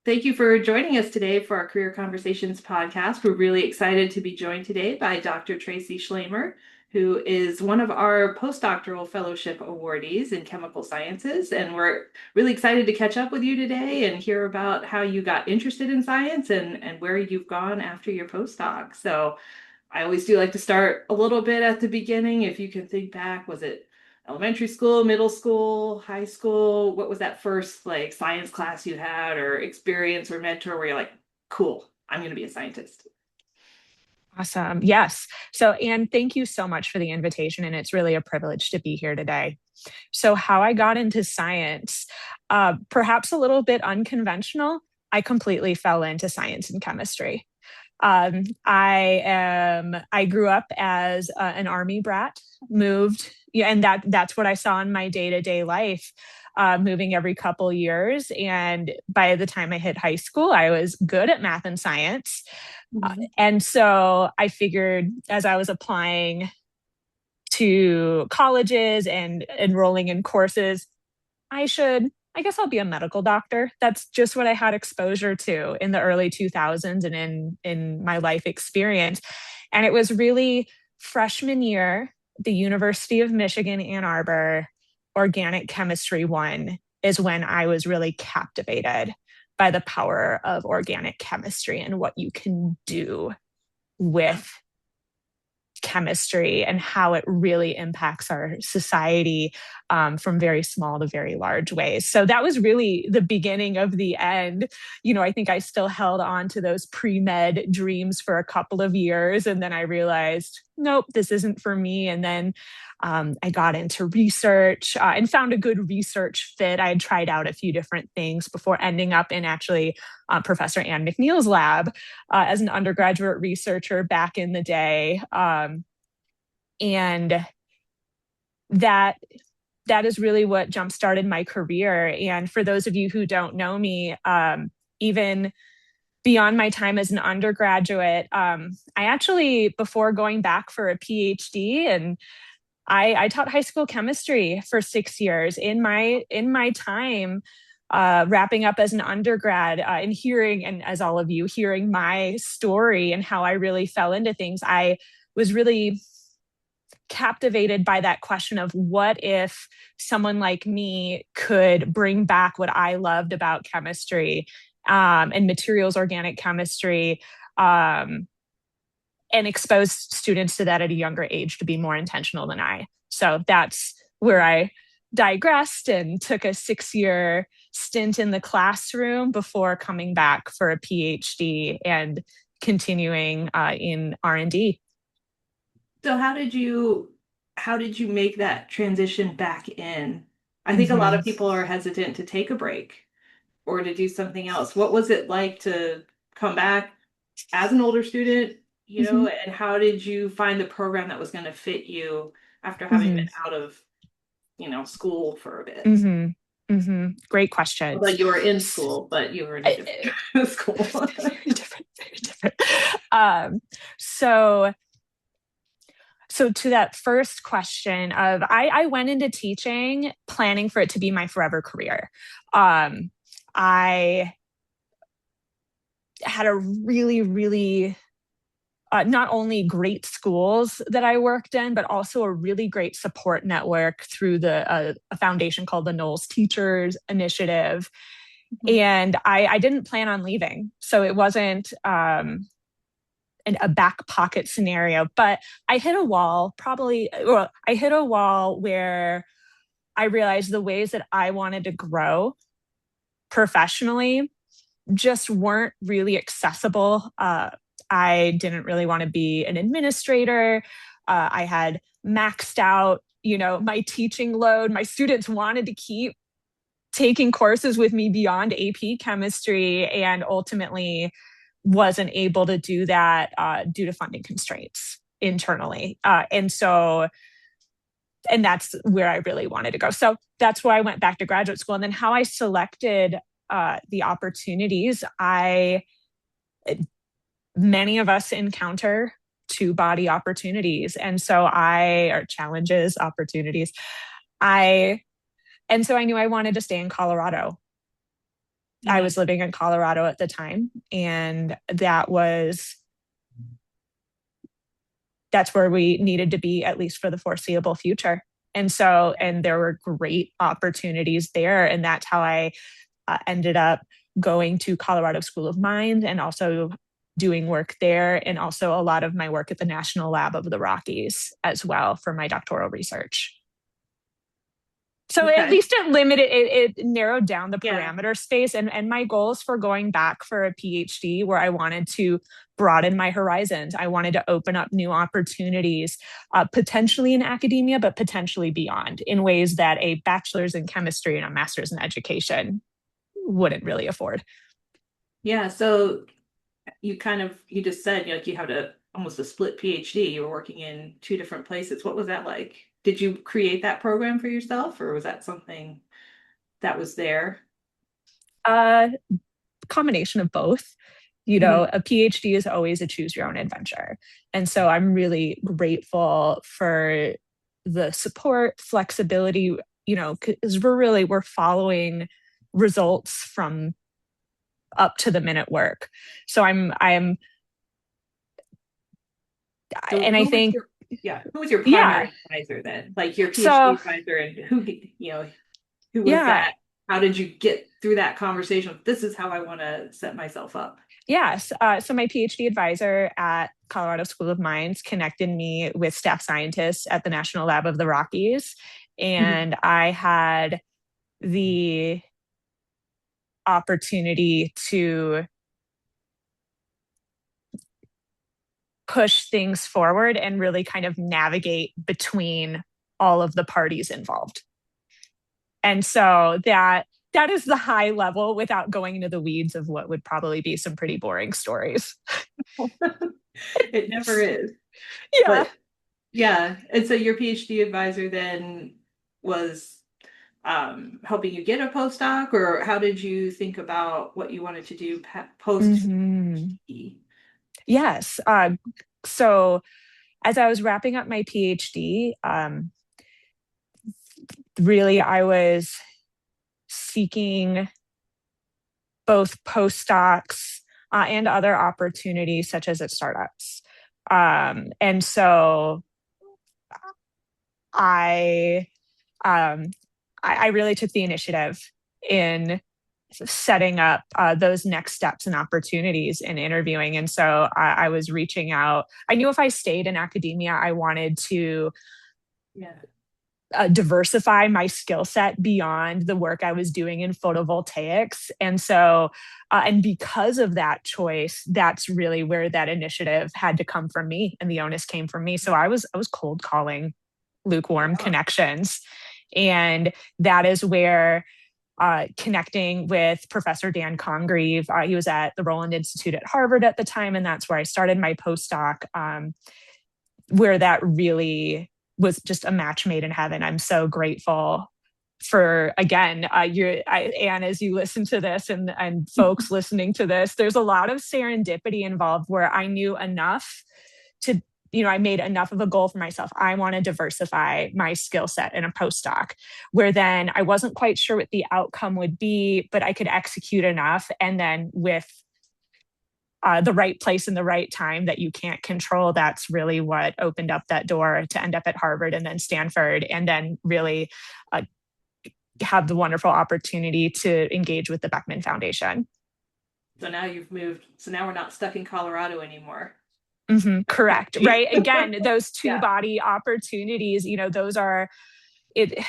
Thank you for joining us today for our Career Conversations podcast. We're really excited to be joined today by Dr. Tracy Schloemer, who is one of our postdoctoral fellowship awardees in chemical sciences. And we're really excited to catch up with you today and hear about how you got interested in science and where you've gone after your postdoc. So I always do like to start a little bit at the beginning. If you can think back, was it elementary school, middle school, high school? What was that first like science class you had or experience or mentor where you're like, cool, I'm going to be a scientist? Awesome. Yes. So, Anne, thank you so much for the invitation. And it's really a privilege to be here today. So, how I got into science, perhaps a little bit unconventional, I completely fell into science and chemistry. I grew up as an army brat, moved, yeah, and that's what I saw in my day-to-day life, moving every couple years. And by the time I hit high school, I was good at math and science. Mhm. And so I figured as I was applying to colleges and enrolling in courses, I guess I'll be a medical doctor. That's just what I had exposure to in the early 2000s and in my life experience. And it was really freshman year, the University of Michigan, Ann Arbor, organic chemistry one is when I was really captivated by the power of organic chemistry and what you can do with chemistry and how it really impacts our society, from very small to very large ways. So that was really the beginning of the end. I think I still held on to those pre-med dreams for a couple of years. And then I realized, nope, this isn't for me. And then I got into research and found a good research fit. I had tried out a few different things before ending up in actually Professor Ann McNeil's lab as an undergraduate researcher back in the day. And that that is really what jump started my career. And for those of you who don't know me, even beyond my time as an undergraduate, I actually, before going back for a PhD, and I taught high school chemistry for 6 years in my time. Wrapping up as an undergrad, and hearing, and as all of you hearing my story and how I really fell into things, I was really captivated by that question of what if someone like me could bring back what I loved about chemistry, and materials organic chemistry, and expose students to that at a younger age to be more intentional than I. So that's where I digressed and took a 6 year stint in the classroom before coming back for a PhD and continuing in R&D. So how did you make that transition back in? I think a lot of Mhm. people are hesitant to take a break or to do something else. What was it like to come back as an older student, Mhm. and how did you find the program that was going to fit you after having been Mhm. out of, school for a bit? Mhm. Mhm. Great question. Although you were in S- school, but you were in a uh, different school. Very different, very different. Um, so So to that first question of I went into teaching planning for it to be my forever career. I had a really, really not only great schools that I worked in, but also a really great support network through a foundation called the Knowles Teachers Initiative. And I didn't plan on leaving. So it wasn't a back pocket scenario, but I hit a wall probably, well, I hit a wall where I realized the ways that I wanted to grow professionally just weren't really accessible. I didn't really want to be an administrator. I had maxed out, my teaching load. My students wanted to keep taking courses with me beyond AP chemistry, and ultimately wasn't able to do that due to funding constraints internally. And that's where I really wanted to go. So that's why I went back to graduate school. And then how I selected the opportunities, many of us encounter two body opportunities. Or challenges, opportunities. I, and so I knew I wanted to stay in Colorado. I Mhm. was living in Colorado at the time, and that's where we needed to be, at least for the foreseeable future. And there were great opportunities there. And that's how I ended up going to Colorado School of Mines and also doing work there, and also a lot of my work at the National Lab of the Rockies as well for my doctoral research. So at Okay. least it narrowed down the Yeah. parameter space, and my goals for going back for a PhD where I wanted to broaden my horizons. I wanted to open up new opportunities, potentially in academia, but potentially beyond, in ways that a bachelor's in chemistry and a master's in education wouldn't really afford. Yeah. So you just said, like, you had almost a split PhD. You were working in two different places. What was that like? Did you create that program for yourself, or was that something that was there? Uh, Combination of both. Mhm. A PhD is always a choose your own adventure. And so I'm really grateful for the support, flexibility, because we're following results from up to the minute work. So So and I who was think, who was your yeah. primary advisor then? Like your PhD So, advisor, and who was yeah. that? How did you get through that conversation? This is how I want to set myself up. Yes. So my PhD advisor at Colorado School of Mines connected me with staff scientists at the National Lab of the Rockies. Mhm. And I had the opportunity to push things forward and really kind of navigate between all of the parties involved. And so that is the high level without going into the weeds of what would probably be some pretty boring stories. It never is. Yeah. But yeah, and so your PhD advisor then was helping you get a postdoc, or how did you think about what you wanted to do post Hmm. PhD? Yes. So as I was wrapping up my PhD, really I was seeking both postdocs and other opportunities, such as at startups. And so I, um, I really took the initiative in setting up those next steps and opportunities in interviewing. And so I was reaching out. I knew if I stayed in academia, I wanted to Yeah. diversify my skill set beyond the work I was doing in photovoltaics. And because of that choice, that's really where that initiative had to come from me, and the onus came from me. So I was cold calling lukewarm Wow. connections, and that is where connecting with Professor Dan Congreve. He was at the Roland Institute at Harvard at the time, and that's where I started my postdoc, where that really was just a match made in heaven. I'm so grateful for, again, Anne, as you listen to this, and folks listening to this, there's a lot of serendipity involved where I knew enough to, I made enough of a goal for myself. I want to diversify my skill set in a postdoc, where then I wasn't quite sure what the outcome would be, but I could execute enough. And then with the right place in the right time that you can't control, that's really what opened up that door to end up at Harvard and then Stanford, and then really uh, have the wonderful opportunity to engage with the Beckman Foundation. So now you've moved. So now we're not stuck in Colorado anymore. That's Correct. great. Right. Again, those two Yeah. body opportunities, those are it,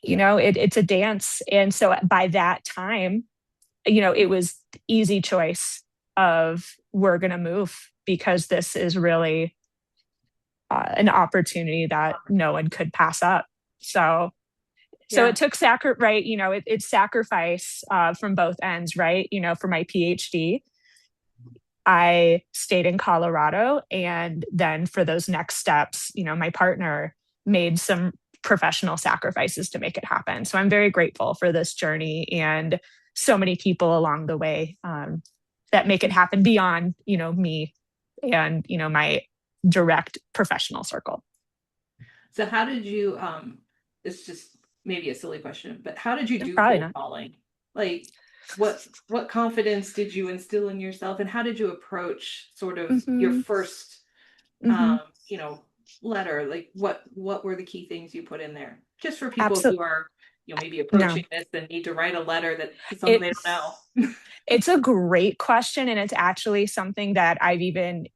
it's a dance. And so by that time, it was easy choice of we're going to move because this is really an opportunity that no one could pass up. So Yeah. it took right, it's sacrifice from both ends, right? For my PhD, I stayed in Colorado, and then for those next steps, my partner made some professional sacrifices to make it happen. So I'm very grateful for this journey and so many people along the way that make it happen beyond, me and my direct professional circle. So how did you it's just maybe a silly question, but how did you do Probably cold not. calling? Like, what confidence did you instill in yourself, and how did you approach sort of your Hmm. first Hmm. you know, letter? Like what were the key things you put in there? Just for people Absolutely. who are, maybe No, approaching this and need to write a letter that to someone it they don't know. it's a great question, and it's actually something that I've even,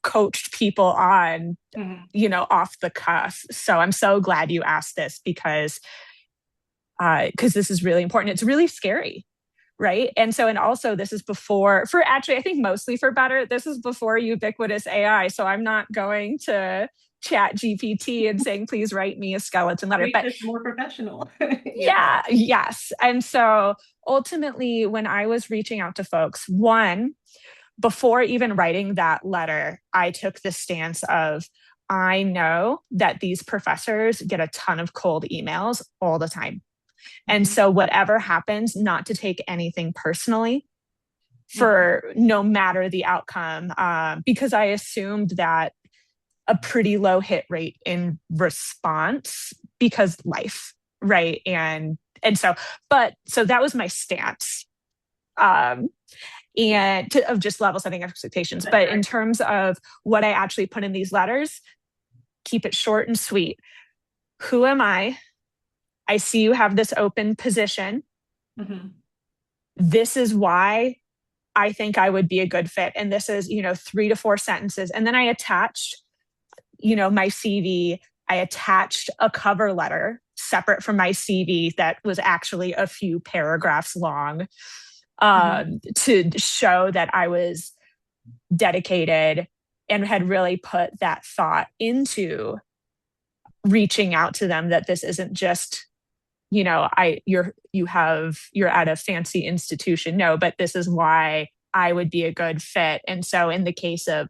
coached people on, Mhm. off the cuff. So I'm so glad you asked this because this is really important. It's really scary, right? And also this is before, for actually, I think mostly for better, this is before ubiquitous AI. So I'm not going to chat GPT and saying, please write me a skeleton letter. Make But this more professional. Yeah. yeah, yes. And so ultimately, when I was reaching out to folks, one, before even writing that letter, I took the stance of, I know that these professors get a ton of cold emails all the time. And Mhm. so, whatever happens, not to take anything personally Mhm. for no matter the outcome, because I assumed that a pretty low hit rate in response because life, right? And so that was my stance. Um, Yeah. of just level setting expectations. That's But in right. terms of what I actually put in these letters, keep it short and sweet. Who am I? I see you have this open position. Mhm. This is why I think I would be a good fit. And this is, 3 to 4 sentences. And then I attached, my CV. I attached a cover letter separate from my CV that was actually a few paragraphs long, Mhm. to show that I was dedicated and had really put that thought into reaching out to them, that this isn't just, you're at a fancy institution. No, but this is why I would be a good fit. And so in the case of,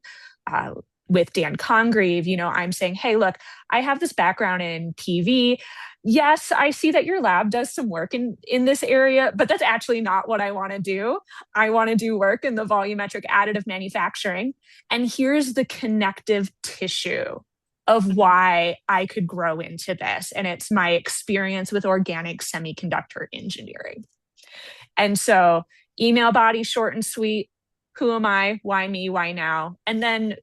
uh, with Dan Congreve, I'm saying, hey, look, I have this background in PV. Yes, I see that your lab does some work in this area, but that's actually not what I want to do. I want to do work in the volumetric additive manufacturing. And here's the connective tissue of Mhm. why I could grow into this. And it's my experience with organic semiconductor engineering. And so, email body short and sweet. Who am I? Why me? Why now? And then,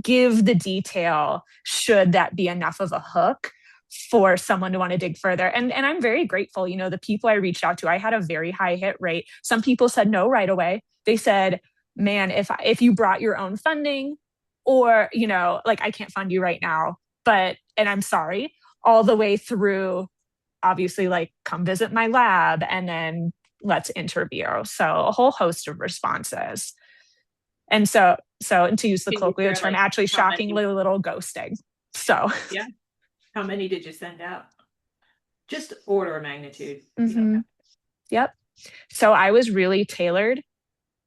give the detail should that be enough of a hook for someone to want to dig further. And I'm very grateful. The people I reached out to, I had a very high hit rate. Some people said no right away. They said, man, if you brought your own funding, or, like, I can't fund you right now, and I'm sorry, all the way through, obviously, like, come visit my lab and then let's interview. So a whole host of responses. And to use the Can you colloquial share term, like actually how many? shockingly little ghosting. So, Yeah. How many did you send out? Just order of magnitude. You don't hmm, have. yep. So I was really tailored.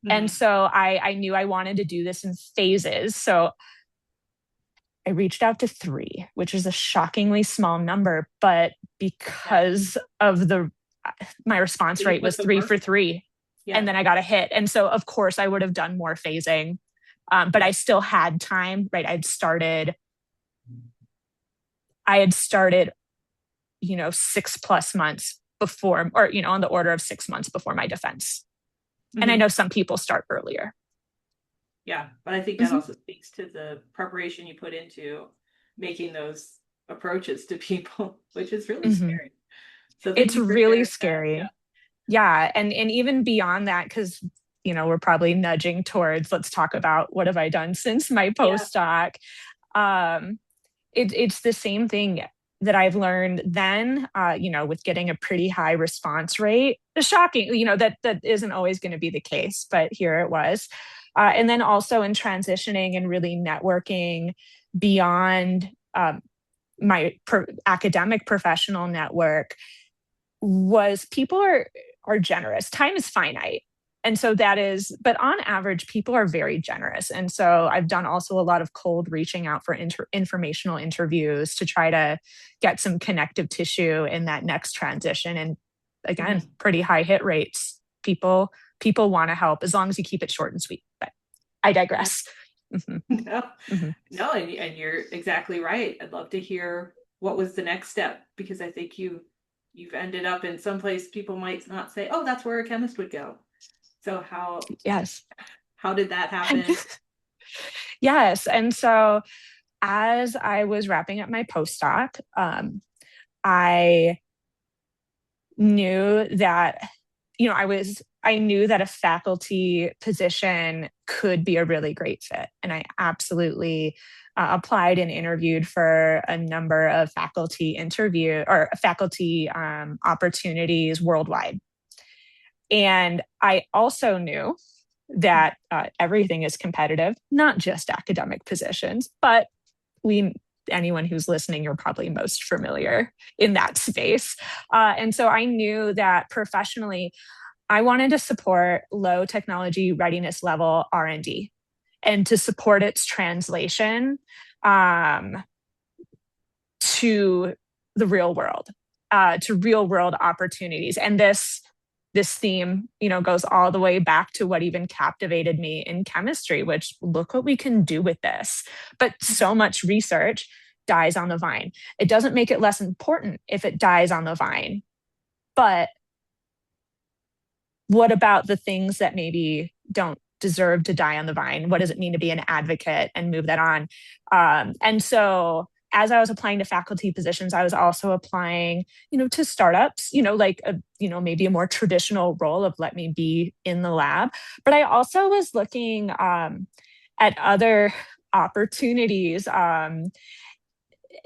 And Mhm. so I knew I wanted to do this in phases. So I reached out to three, which is a shockingly small number, but Yeah. because of my response But you rate was put the three work for in. three, and Yeah. then I got a hit. And so, of course, I would have done more phasing, but Yeah. I still had time, right? I had started, 6 plus months before, or, on the order of 6 months before my defense. And I Mhm. know some people start earlier. Yeah. But I think that Mhm. also speaks to the preparation you put into making those approaches to people, which is really Mhm. scary. So thank It's you for really sharing that. Yeah. scary. Yeah. And even beyond that, because, we're probably nudging towards, let's talk about what have I done since my Yeah. postdoc. Um, it's the same thing that I've learned then, with getting a pretty high response rate. It's shocking, that isn't always going to be the case, but here it was. And then also in transitioning and really networking beyond, my academic professional network, was people are generous. Time is finite. And so that is, but on average, people are very generous. And so I've done also a lot of cold reaching out for informational interviews to try to get some connective tissue in that next transition. And again, Mhm. pretty high hit rates. People want to help as long as you keep it short and sweet. But I Yeah. digress. Hmm. No, Hmm. no, and you're exactly right. I'd love to hear what was the next step, because I think you've ended up in some place people might not say, oh, that's where a chemist would go. So Yes. how did that happen? Yes. And so as I was wrapping up my postdoc, I knew that, I knew that a faculty position could be a really great fit. And I absolutely applied and interviewed for a number of faculty opportunities worldwide. And I also knew that everything is competitive, not just academic positions, but we anyone who's listening, you're probably most familiar in that space. And so I knew that professionally, I wanted to support low technology readiness level R&D and to support its translation to the real world, to real world opportunities. And this theme, goes all the way back to what even captivated me in chemistry, which look what we can do with this. But so much research dies on the vine. It doesn't make it less important if it dies on the vine. But what about the things that maybe don't deserve to die on the vine? What does it mean to be an advocate and move that on? And so as I was applying to faculty positions, I was also applying, to startups, maybe a more traditional role of let me be in the lab. But I also was looking at other opportunities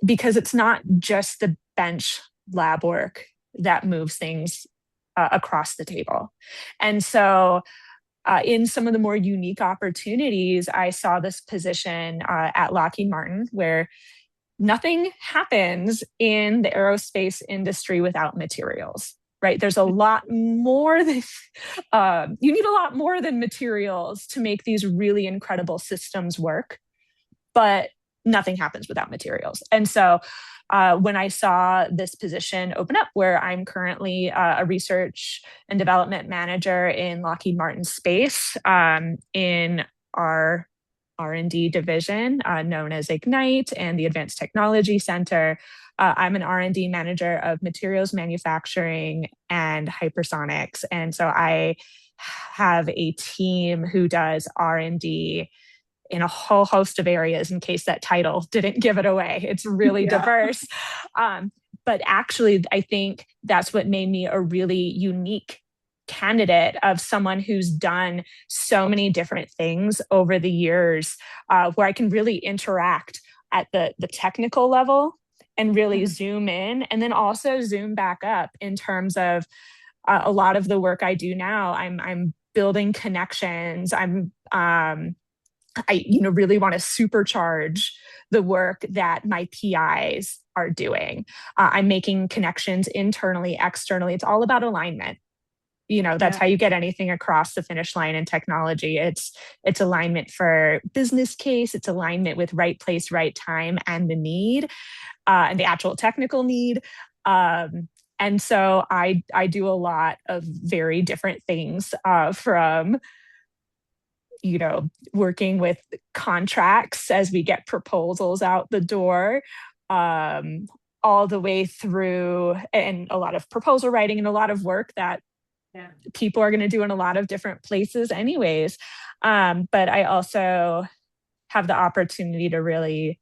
because it's not just the bench lab work that moves things across the table. And so in some of the more unique opportunities, I saw this position at Lockheed Martin where nothing happens in the aerospace industry without materials, right? There's a lot more than, you need a lot more than materials to make these really incredible systems work, but nothing happens without materials. And so when I saw this position open up, where I'm currently a research and development manager in Lockheed Martin Space in our R&D division known as Ignite and the Advanced Technology Center. I'm an R&D manager of materials manufacturing and hypersonics. And so I have a team who does R&D in a whole host of areas, in case that title didn't give it away. It's really diverse. But actually, I think that's what made me a really unique candidate of someone who's done so many different things over the years, where I can really interact at the technical level and really zoom in, and then also zoom back up in terms of a lot of the work I do now. I'm building connections. I really want to supercharge the work that my PIs are doing. I'm making connections internally, externally. It's all about alignment. That's how you get anything across the finish line in technology. It's alignment for business case. It's alignment with right place, right time, and the need, and the actual technical need. And so I do a lot of very different things, from working with contracts as we get proposals out the door, all the way through, and a lot of proposal writing and a lot of work that people are going to do in a lot of different places anyways. But I also have the opportunity to really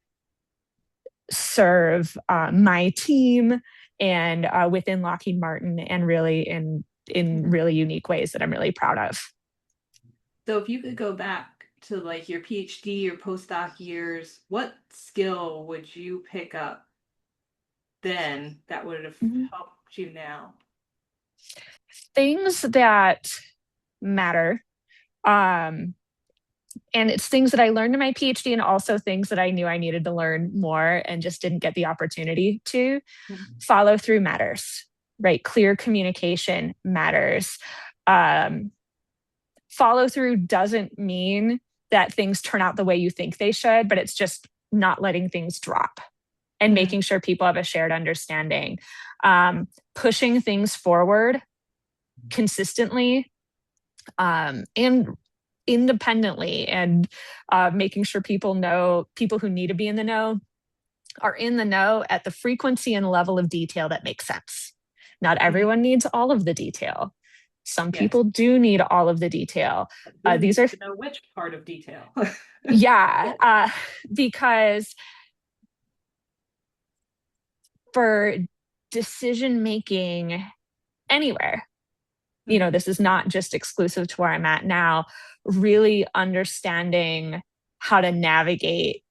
serve my team and within Lockheed Martin, and really in really unique ways that I'm really proud of. So if you could go back to like your PhD or postdoc years, what skill would you pick up then that would have helped you now? Things that matter. And it's things that I learned in my PhD, and also things that I knew I needed to learn more and just didn't get the opportunity to. Follow through matters, right? Clear communication matters. Follow through doesn't mean that things turn out the way you think they should, but it's just not letting things drop and making sure people have a shared understanding. Pushing things forward consistently, and independently, and making sure people who need to be in the know are in the know at the frequency and level of detail that makes sense. Not Mhm. everyone needs all of the detail. Some Yes. people do need all of the detail. Who These needs are, to know which part of detail? yeah, because for decision making anywhere, Mhm. this is not just exclusive to where I'm at now, really understanding how to navigate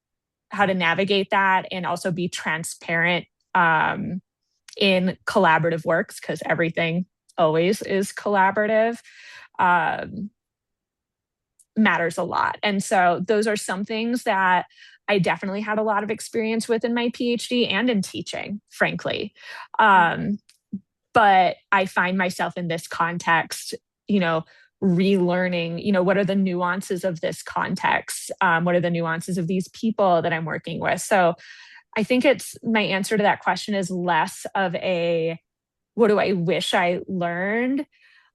that and also be transparent um, in collaborative works because everything always is collaborative um, matters a lot. And so those are some things that I definitely had a lot of experience with in my PhD and in teaching, frankly. Mhm. Um, but I find myself in this context, you know, relearning, what are the nuances of this context? What are the nuances of these people that I'm working with? So I think it's my answer to that question is less of a what do I wish I learned?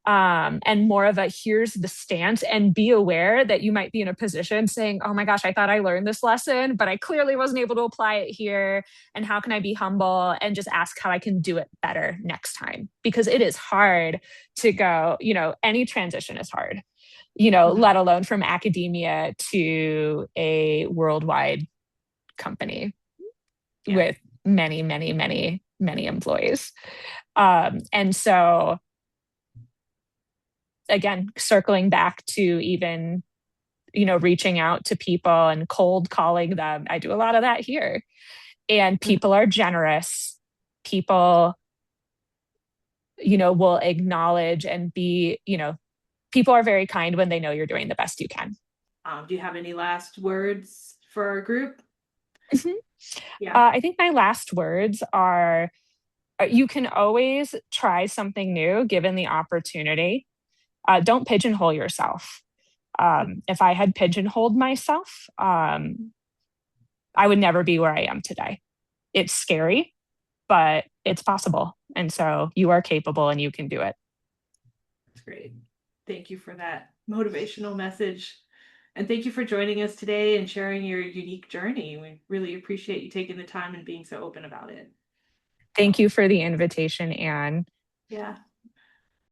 And more of a here's the stance, and be aware that you might be in a position saying, oh my gosh, I thought I learned this lesson, but I clearly wasn't able to apply it here. And how can I be humble and just ask how I can do it better next time? Because it is hard to go, any transition is hard, Mhm. let alone from academia to a worldwide company Yeah. with many, many, many, many employees. And so, again, circling back to even, reaching out to people and cold calling them, I do a lot of that here. And Mhm. people are generous. People, will acknowledge and be, people are very kind when they know you're doing the best you can. Do you have any last words for our group? Mhm. Yeah. I think my last words are you can always try something new given the opportunity. Don't pigeonhole yourself. If I had pigeonholed myself, I would never be where I am today. It's scary, but it's possible. And so you are capable and you can do it. That's great. Thank you for that motivational message. And thank you for joining us today and sharing your unique journey. We really appreciate you taking the time and being so open about it. Thank you for the invitation, Anne. Yeah.